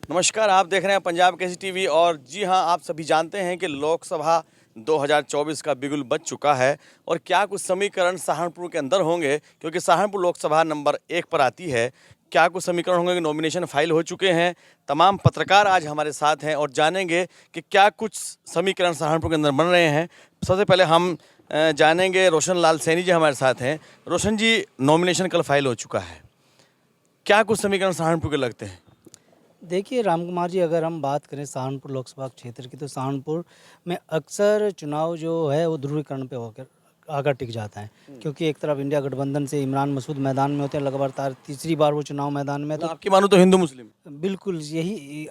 नमस्कार, आप देख रहे हैं पंजाब केसरी टीवी। और जी हाँ, आप सभी जानते हैं कि लोकसभा 2024 का बिगुल बज चुका है। और क्या कुछ समीकरण सहारनपुर के अंदर होंगे, क्योंकि सहारनपुर लोकसभा नंबर 1 पर आती है। क्या कुछ समीकरण होंगे कि नॉमिनेशन फाइल हो चुके हैं। तमाम पत्रकार आज हमारे साथ हैं और जानेंगे कि क्या कुछ समीकरण सहारनपुर के अंदर बन रहे हैं। सबसे पहले हम जानेंगे, रोशन लाल सैनी जी हमारे साथ हैं। रोशन जी, नॉमिनेशन कल फाइल हो चुका है, क्या कुछ समीकरण सहारनपुर के लगते हैं? देखिए राम कुमार जी, अगर हम बात करें सहारनपुर लोकसभा क्षेत्र की, तो सहारनपुर में अक्सर चुनाव जो है वो ध्रुवीकरण पे होकर आकर टिक जाता है। क्योंकि एक तरफ इंडिया गठबंधन से इमरान मसूद मैदान में होते हैं, लगातार तीसरी बार वो चुनाव मैदान में, तो आपकी मानो तो हिंदू मुस्लिम। बिल्कुल यही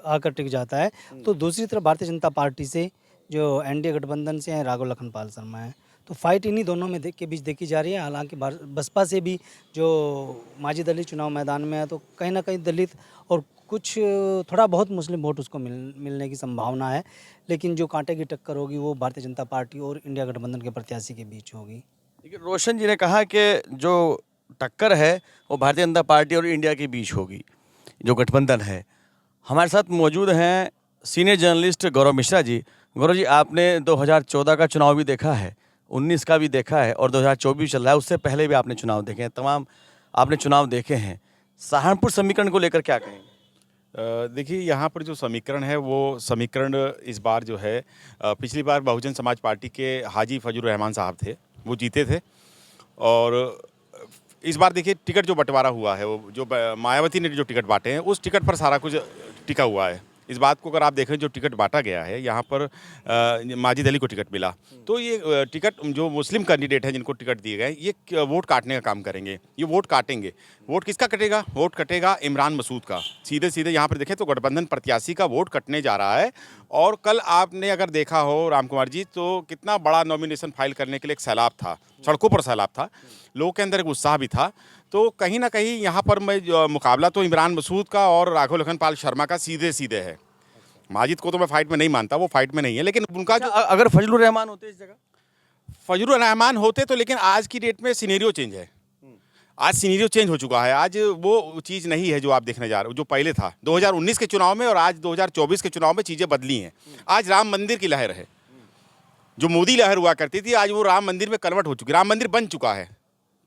आकर टिक जाता है। तो दूसरी तरफ भारतीय जनता पार्टी से जो एनडीए गठबंधन से हैं, राघव लखनपाल शर्मा हैं। तो फाइट इन्हीं दोनों में के बीच देखी जा रही है। हालांकि बसपा से भी जो माजिद अली चुनाव मैदान में है, तो कहीं ना कहीं दलित और कुछ थोड़ा बहुत मुस्लिम वोट उसको मिलने की संभावना है। लेकिन जो कांटे की टक्कर होगी वो भारतीय जनता पार्टी और इंडिया गठबंधन के प्रत्याशी के बीच होगी। देखिए, रोशन जी ने कहा कि जो टक्कर है वो भारतीय जनता पार्टी और इंडिया के बीच होगी, जो गठबंधन है। हमारे साथ मौजूद हैं सीनियर जर्नलिस्ट गौरव मिश्रा जी। गौरव जी, आपने 2014 का चुनाव भी देखा है, 19 का भी देखा है और 2024 चल रहा है, उससे पहले भी आपने चुनाव देखे हैं, तमाम आपने चुनाव देखे हैं। सहारनपुर समीकरण को लेकर क्या कहेंगे? देखिए, यहाँ पर जो समीकरण है वो समीकरण इस बार जो है, पिछली बार बहुजन समाज पार्टी के हाजी फजलुर रहमान साहब थे, वो जीते थे। और इस बार देखिए टिकट जो बंटवारा हुआ है, वो जो मायावती ने जो टिकट बांटे हैं उस टिकट पर सारा कुछ टिका हुआ है। इस बात को अगर आप देखें, जो टिकट बांटा गया है यहाँ पर माजिद अली को टिकट मिला, तो ये टिकट जो मुस्लिम कैंडिडेट हैं जिनको टिकट दिए गए, ये वोट काटने का काम करेंगे। ये वोट काटेंगे। वोट किसका कटेगा? वोट कटेगा इमरान मसूद का। सीधे सीधे यहाँ पर देखें तो गठबंधन प्रत्याशी का वोट कटने जा रहा है। और कल आपने अगर देखा हो राम कुमार जी, तो कितना बड़ा नॉमिनेशन फाइल करने के लिए एक सैलाब था, सड़कों पर सैलाब था, लोगों के अंदर एक उत्साह भी था। तो कहीं ना कहीं यहाँ पर मुकाबला तो इमरान मसूद का और राघव लखनपाल शर्मा का सीधे सीधे है। माजिद को तो मैं फाइट में नहीं मानता, वो फाइट में नहीं है, लेकिन उनका जो अगर फजलुर रहमान होते इस जगह? फजलुर रहमान होते तो, लेकिन आज की डेट में सिनेरियो चेंज है। आज सिनेरियो चेंज हो चुका है। आज वो चीज़ नहीं है जो आप देखने जा रहे हो, जो पहले था 2019 के चुनाव में और आज 2024 के चुनाव में चीज़ें बदली हैं। आज राम मंदिर की लहर है। जो मोदी लहर हुआ करती थी, आज वो राम मंदिर में कन्वर्ट हो चुकी। राम मंदिर बन चुका है।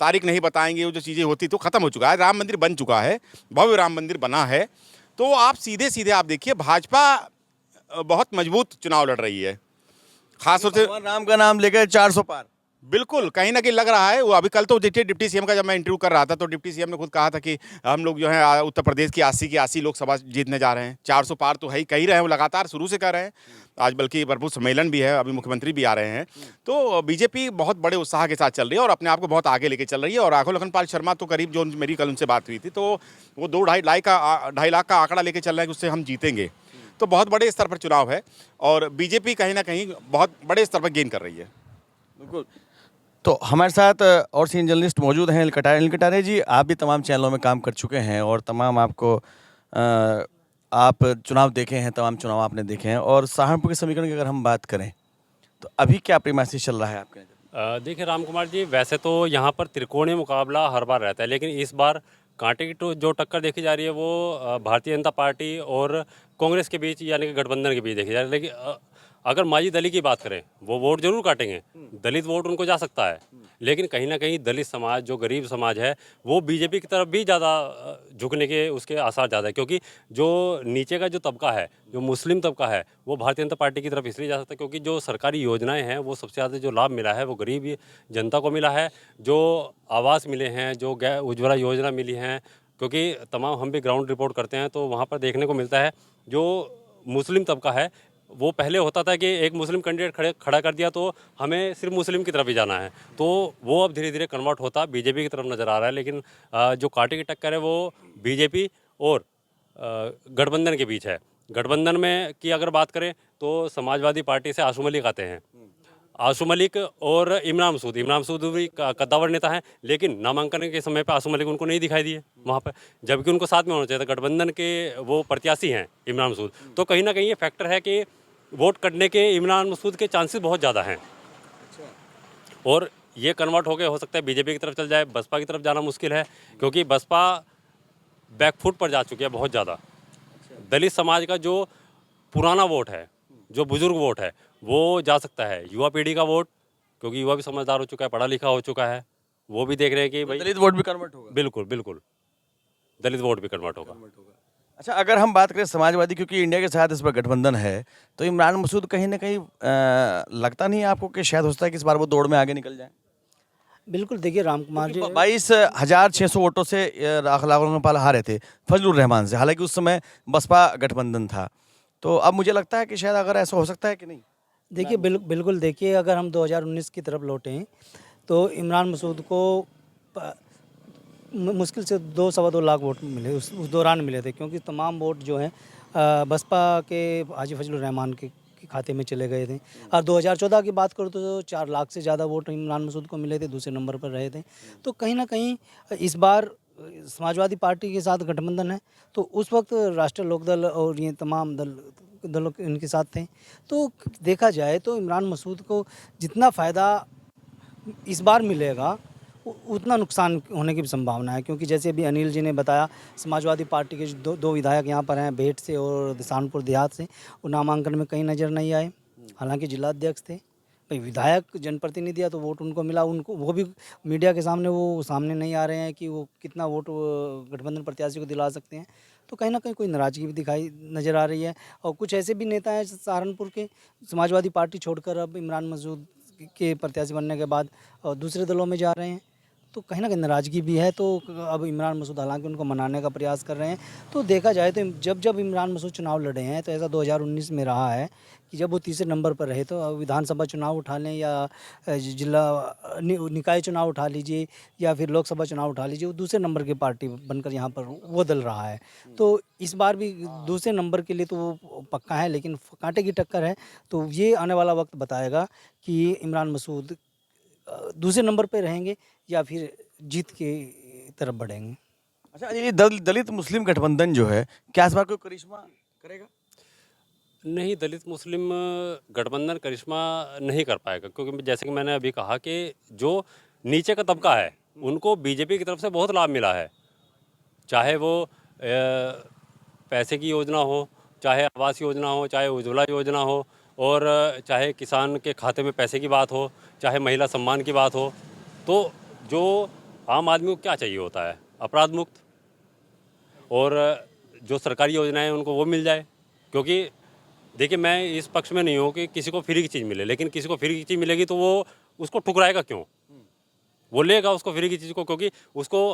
तारीख नहीं बताएंगे, वो जो चीज़ें होती तो ख़त्म हो चुका है। राम मंदिर बन चुका है, भव्य राम मंदिर बना है। तो आप सीधे सीधे आप देखिए, भाजपा बहुत मजबूत चुनाव लड़ रही है, खासतौर से भगवान राम का नाम लेकर 400 पार। बिल्कुल कहीं ना कहीं लग रहा है। वो अभी कल तो देखिए, डिप्टी सीएम का जब मैं इंटरव्यू कर रहा था तो डिप्टी सीएम ने खुद कहा था कि हम लोग जो है उत्तर प्रदेश की 80 लोकसभा जीतने जा रहे हैं। 400 पार तो है ही, कह ही रहे हैं, वो लगातार शुरू से कर रहे हैं। आज बल्कि भरपूर सम्मेलन भी है, अभी मुख्यमंत्री भी आ रहे हैं। तो बीजेपी बहुत बड़े उत्साह के साथ चल रही है और अपने आप को बहुत आगे लेके चल रही है। और राघव लखनपाल शर्मा तो करीब, जो मेरी कल उनसे बात हुई थी, तो वो 2-2.5 लाख का आंकड़ा लेके चल रहे हैं कि उससे हम जीतेंगे। तो बहुत बड़े स्तर पर चुनाव है और बीजेपी कहीं ना कहीं बहुत बड़े स्तर पर गेन कर रही है। बिल्कुल। तो हमारे साथ और सीनियर जर्नलिस्ट मौजूद हैं। अनिल कटारे जी, आप भी तमाम चैनलों में काम कर चुके हैं और तमाम आपको आप चुनाव देखे हैं, तमाम चुनाव आपने देखे हैं। और सहारनपुर के समीकरण की अगर हम बात करें तो अभी क्या प्रीमाइस चल रहा है आपके नज़र? देखिए राम कुमार जी, वैसे तो यहाँ पर त्रिकोणीय मुकाबला हर बार रहता है, लेकिन इस बार कांटे की जो टक्कर देखी जा रही है वो भारतीय जनता पार्टी और कांग्रेस के बीच, यानी कि गठबंधन के बीच देखी जा रही है। लेकिन अगर माजिद अली की बात करें, वो वोट जरूर काटेंगे, दलित वोट उनको जा सकता है। लेकिन कहीं ना कहीं दलित समाज, जो गरीब समाज है, वो बीजेपी की तरफ भी ज़्यादा झुकने के उसके आसार ज़्यादा है। क्योंकि जो नीचे का जो तबका है, जो मुस्लिम तबका है, वो भारतीय जनता पार्टी की तरफ इसलिए जा सकता है क्योंकि जो सरकारी योजनाएं हैं वो सबसे ज़्यादा जो लाभ मिला है वो गरीब जनता को मिला है। जो आवास मिले हैं, जो उज्ज्वला योजना मिली हैं, क्योंकि तमाम हम भी ग्राउंड रिपोर्ट करते हैं तो वहाँ पर देखने को मिलता है जो मुस्लिम तबका है, वो पहले होता था कि एक मुस्लिम कैंडिडेट खड़ा कर दिया तो हमें सिर्फ मुस्लिम की तरफ ही जाना है, तो वो अब धीरे धीरे कन्वर्ट होता बीजेपी की तरफ नज़र आ रहा है। लेकिन जो कांटे की टक्कर है वो बीजेपी और गठबंधन के बीच है। गठबंधन में की अगर बात करें तो समाजवादी पार्टी से आशू मलिक आते हैं। आशू मलिक और इमरान मसूद भी कद्दावर नेता हैं, लेकिन नामांकन के समय पर आशू मलिक उनको नहीं दिखाई दिए वहाँ पर, जबकि उनको साथ में होना चाहिए था। गठबंधन के वो प्रत्याशी हैं इमरान मसूद, तो कहीं ना कहीं ये फैक्टर है कि वोट कटने के इमरान मसूद के चांसेस बहुत ज़्यादा हैं। और ये कन्वर्ट होकर हो सकता है बीजेपी की तरफ चल जाए। बसपा की तरफ जाना मुश्किल है क्योंकि बसपा बैकफुट पर जा चुकी है बहुत ज़्यादा। दलित समाज का जो पुराना वोट है, जो बुजुर्ग वोट है, वो जा सकता है। युवा पीढ़ी का वोट, क्योंकि युवा भी समझदार हो चुका है, पढ़ा लिखा हो चुका है, वो भी देख रहे हैं कि भाई दलित वोट भी कन्वर्ट होगा। बिल्कुल बिल्कुल दलित वोट भी कन्वर्ट होगा। अच्छा, अगर हम बात करें समाजवादी, क्योंकि इंडिया के साथ इस पर गठबंधन है, तो इमरान मसूद कहीं ना कहीं लगता नहीं है आपको कि शायद हो सकता है कि इस बार वो दौड़ में आगे निकल जाए? बिल्कुल, देखिए राम कुमार जी 22,600 वोटों से राघव पाल हारे थे फजलुर रहमान से, हालांकि उस समय बसपा गठबंधन था। तो अब मुझे लगता है कि शायद अगर ऐसा हो सकता है कि नहीं। देखिए बिल्कुल देखिए, अगर हम 2019 की तरफ लौटें तो इमरान मसूद को मुश्किल से 2-2.25 लाख वोट मिले, उस दौरान मिले थे, क्योंकि तमाम वोट जो हैं बसपा के हाजी फजलुर रहमान के खाते में चले गए थे। और 2014 की बात करूँ तो 4 लाख से ज़्यादा वोट इमरान मसूद को मिले थे, दूसरे नंबर पर रहे थे। तो कहीं ना कहीं इस बार समाजवादी पार्टी के साथ गठबंधन है, तो उस वक्त राष्ट्रीय लोकदल और ये तमाम दलों इनके साथ थे। तो देखा जाए तो इमरान मसूद को जितना फ़ायदा इस बार मिलेगा उतना नुकसान होने की भी संभावना है, क्योंकि जैसे अभी अनिल जी ने बताया, समाजवादी पार्टी के दो विधायक यहाँ पर हैं, भेट से और दिसानपुर देहात से, वो नामांकन में कहीं नज़र नहीं आए, हालांकि जिलाध्यक्ष थे। भाई विधायक जनप्रतिनिधि है तो वोट उनको मिला, उनको वो भी मीडिया के सामने वो सामने नहीं आ रहे हैं कि वो कितना वोट गठबंधन प्रत्याशी को दिला सकते हैं। तो कहीं ना कहीं कोई नाराज़गी भी दिखाई नज़र आ रही है। और कुछ ऐसे भी नेता हैं सहारनपुर के, समाजवादी पार्टी छोड़कर अब इमरान मसूद के प्रत्याशी बनने के बाद दूसरे दलों में जा रहे हैं। तो कहीं ना कहीं नाराज़गी भी है। तो अब इमरान मसूद हालांकि उनको मनाने का प्रयास कर रहे हैं। तो देखा जाए तो जब इमरान मसूद चुनाव लड़े हैं तो ऐसा 2019 में रहा है कि जब वो तीसरे नंबर पर रहे, तो विधानसभा चुनाव उठा लें या जिला निकाय चुनाव उठा लीजिए या फिर लोकसभा चुनाव उठा लीजिए, वो दूसरे नंबर की पार्टी बनकर यहाँ पर वो दल रहा है। तो इस बार भी दूसरे नंबर के लिए तो वो पक्का है, लेकिन कांटे की टक्कर है। तो ये आने वाला वक्त बताएगा कि इमरान मसूद दूसरे नंबर पे रहेंगे या फिर जीत के तरफ बढ़ेंगे। अच्छा, ये दलित मुस्लिम गठबंधन जो है, क्या इस बार कोई करिश्मा करेगा? नहीं, दलित मुस्लिम गठबंधन करिश्मा नहीं कर पाएगा, क्योंकि जैसे कि मैंने अभी कहा कि जो नीचे का तबका है उनको बीजेपी की तरफ से बहुत लाभ मिला है, चाहे वो पैसे की योजना हो, चाहे आवास योजना हो, चाहे उज्ज्वला योजना हो, और चाहे किसान के खाते में पैसे की बात हो, चाहे महिला सम्मान की बात हो। तो जो आम आदमी को क्या चाहिए होता है, अपराध मुक्त और जो सरकारी योजनाएं हैं उनको वो मिल जाए। क्योंकि देखिए, मैं इस पक्ष में नहीं हूँ कि किसी को फ्री की चीज़ मिले, लेकिन किसी को फ्री की चीज़ मिलेगी तो वो उसको ठुकराएगा क्यों? वो लेगा उसको फ्री की चीज़ को, क्योंकि उसको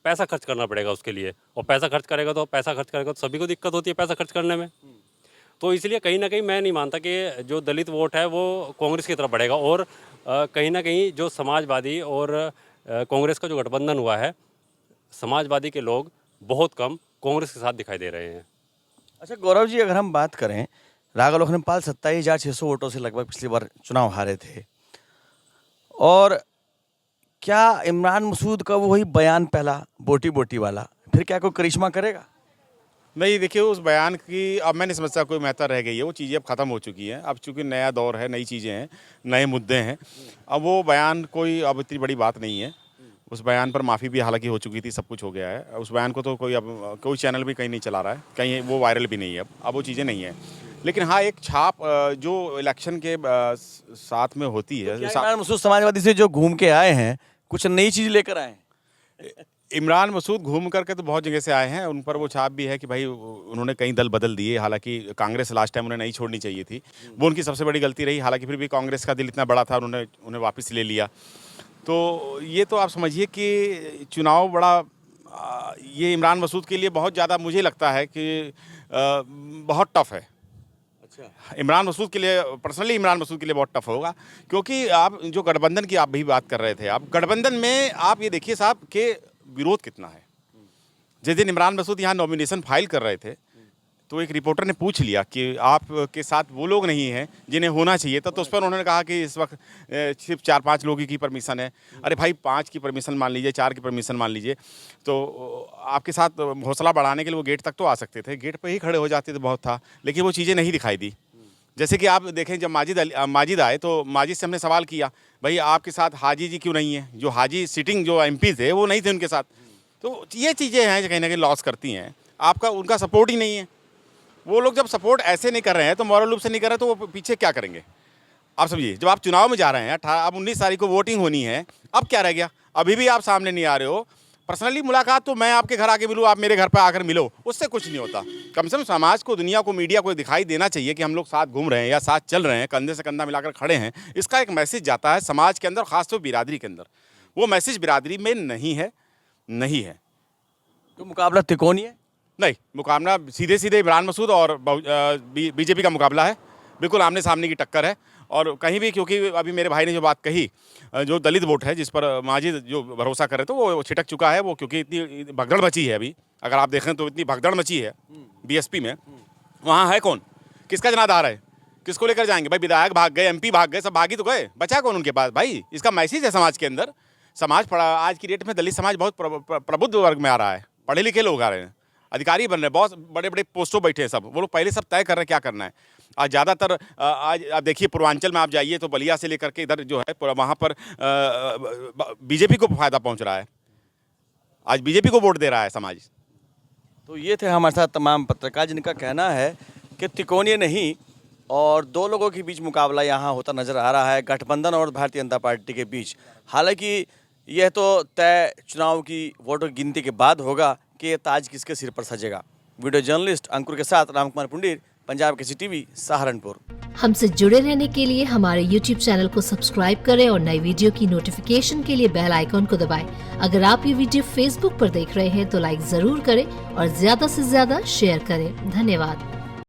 पैसा खर्च करना पड़ेगा उसके लिए, और पैसा खर्च करेगा तो सभी को दिक्कत होती है पैसा खर्च करने में। तो इसलिए कहीं ना कहीं मैं नहीं मानता कि जो दलित वोट है वो कांग्रेस की तरफ बढ़ेगा, और कहीं ना कहीं जो समाजवादी और कांग्रेस का जो गठबंधन हुआ है, समाजवादी के लोग बहुत कम कांग्रेस के साथ दिखाई दे रहे हैं। अच्छा गौरव जी, अगर हम बात करें, राघव लखनपाल 27,600 वोटों से लगभग पिछली बार चुनाव हारे थे, और क्या इमरान मसूद का वही बयान पहला बोटी बोटी वाला फिर क्या कोई करिश्मा करेगा? नहीं, देखिए उस बयान की अब मैं नहीं समझता कोई महत्ता रह गई है। वो चीज़ें अब ख़त्म हो चुकी हैं। अब चूँकि नया दौर है, नई चीज़ें हैं, नए मुद्दे हैं। अब वो बयान कोई अब इतनी बड़ी बात नहीं है। उस बयान पर माफ़ी भी हालांकि हो चुकी थी, सब कुछ हो गया है। उस बयान को तो कोई चैनल भी कहीं नहीं चला रहा है, कहीं वो वायरल भी नहीं है। अब वो चीज़ें नहीं हैं। लेकिन हाँ, एक छाप जो इलेक्शन के साथ में होती है। क्या इमरान मसूद समाजवादी से जो घूम के आए हैं, कुछ नई चीज़ लेकर आए हैं? इमरान मसूद घूम करके तो बहुत जगह से आए हैं। उन पर वो छाप भी है कि भाई उन्होंने कई दल बदल दिए। हालांकि कांग्रेस लास्ट टाइम उन्हें नहीं छोड़नी चाहिए थी, वो उनकी सबसे बड़ी गलती रही। हालांकि फिर भी कांग्रेस का दिल इतना बड़ा था, उन्हें वापस ले लिया। तो ये तो आप समझिए कि चुनाव बड़ा ये इमरान मसूद के लिए बहुत ज़्यादा मुझे लगता है कि बहुत टफ है। अच्छा, इमरान मसूद के लिए, पर्सनली इमरान मसूद के लिए बहुत टफ होगा, क्योंकि आप जो गठबंधन की आप भी बात कर रहे थे, आप गठबंधन में आप ये देखिए साहब कि विरोध कितना है। जिस दिन इमरान मसूद यहाँ नॉमिनेशन फाइल कर रहे थे तो एक रिपोर्टर ने पूछ लिया कि आपके साथ वो लोग नहीं हैं जिन्हें होना चाहिए था, तो उस पर उन्होंने कहा कि इस वक्त सिर्फ 4-5 लोगों की परमिशन है। अरे भाई, 5 की परमिशन मान लीजिए, 4 की परमिशन मान लीजिए, तो आपके साथ हौसला बढ़ाने के लिए वो गेट तक तो आ सकते थे, गेट पर ही खड़े हो जाते तो बहुत था। लेकिन वो चीज़ें नहीं दिखाई दी। जैसे कि आप देखें, जब माजिद आए तो माजिद से हमने सवाल किया, भाई आपके साथ हाजी जी क्यों नहीं है? जो हाजी सिटिंग जो MP थे वो नहीं थे उनके साथ। तो ये चीज़ें हैं जो कहीं ना कहीं लॉस करती हैं, आपका उनका सपोर्ट ही नहीं है। वो लोग जब सपोर्ट ऐसे नहीं कर रहे हैं तो मॉरल रूप से नहीं कर रहे तो वो पीछे क्या करेंगे? आप समझिए, जब आप चुनाव में जा रहे हैं, अब 19 तारीख को वोटिंग होनी है, अब क्या रह गया? अभी भी आप सामने नहीं आ रहे हो। पर्सनली मुलाकात तो मैं आपके घर आके मिलूँ, आप मेरे घर पर आकर मिलो, उससे कुछ नहीं होता। कम से कम समाज को, दुनिया को, मीडिया को दिखाई देना चाहिए कि हम लोग साथ घूम रहे हैं या साथ चल रहे हैं, कंधे से कंधा मिलाकर खड़े हैं। इसका एक मैसेज जाता है समाज के अंदर, खासतौर बिरादरी के अंदर। वो मैसेज बिरादरी में नहीं है। तो मुकाबला तिकोनी है? नहीं, मुकाबला सीधे सीधे इमरान मसूद और बीजेपी का मुकाबला है। बिल्कुल आमने सामने की टक्कर है। और कहीं भी, क्योंकि अभी मेरे भाई ने जो बात कही, जो दलित वोट है जिस पर माजिद जो भरोसा कर रहे थे वो छिटक चुका है। वो क्योंकि इतनी भगदड़ मची है, अभी अगर आप देखें तो इतनी भगदड़ मची है बीएसपी में। वहाँ है कौन? किसका जनाधार है? किसको लेकर जाएंगे भाई? विधायक भाग गए, एमपी भाग गए, सब भागी तो गए, बचा कौन उनके पास भाई? इसका मैसेज है समाज के अंदर। समाज आज की डेट में दलित समाज बहुत प्रबुद्ध वर्ग में आ रहा है, पढ़े लिखे लोग आ रहे हैं, अधिकारी बन रहे हैं, बहुत बड़े बड़े पोस्टों बैठे हैं सब। वो लोग पहले सब तय कर रहे हैं क्या करना है। आज ज़्यादातर आज आप देखिए पूर्वांचल में आप जाइए तो बलिया से लेकर के इधर जो है वहाँ पर बीजेपी को फ़ायदा पहुँच रहा है। आज बीजेपी को वोट दे रहा है समाज। तो ये थे हमारे साथ तमाम पत्रकार जिनका कहना है कि तिकोनी नहीं और दो लोगों के बीच मुकाबला यहाँ होता नज़र आ रहा है, गठबंधन और भारतीय जनता पार्टी के बीच। हालांकि यह तो तय चुनाव की वोटों की गिनती के बाद होगा कि ये ताज किसके सिर पर सजेगा। वीडियो जर्नलिस्ट अंकुर के साथ राम कुमार पुंडीर, पंजाब केसरी टीवी, सहारनपुर। हमसे जुड़े रहने के लिए हमारे YouTube चैनल को सब्सक्राइब करें और नई वीडियो की नोटिफिकेशन के लिए बेल आइकॉन को दबाएं। अगर आप ये वीडियो Facebook पर देख रहे हैं तो लाइक जरूर करें और ज्यादा से ज्यादा शेयर करें। धन्यवाद।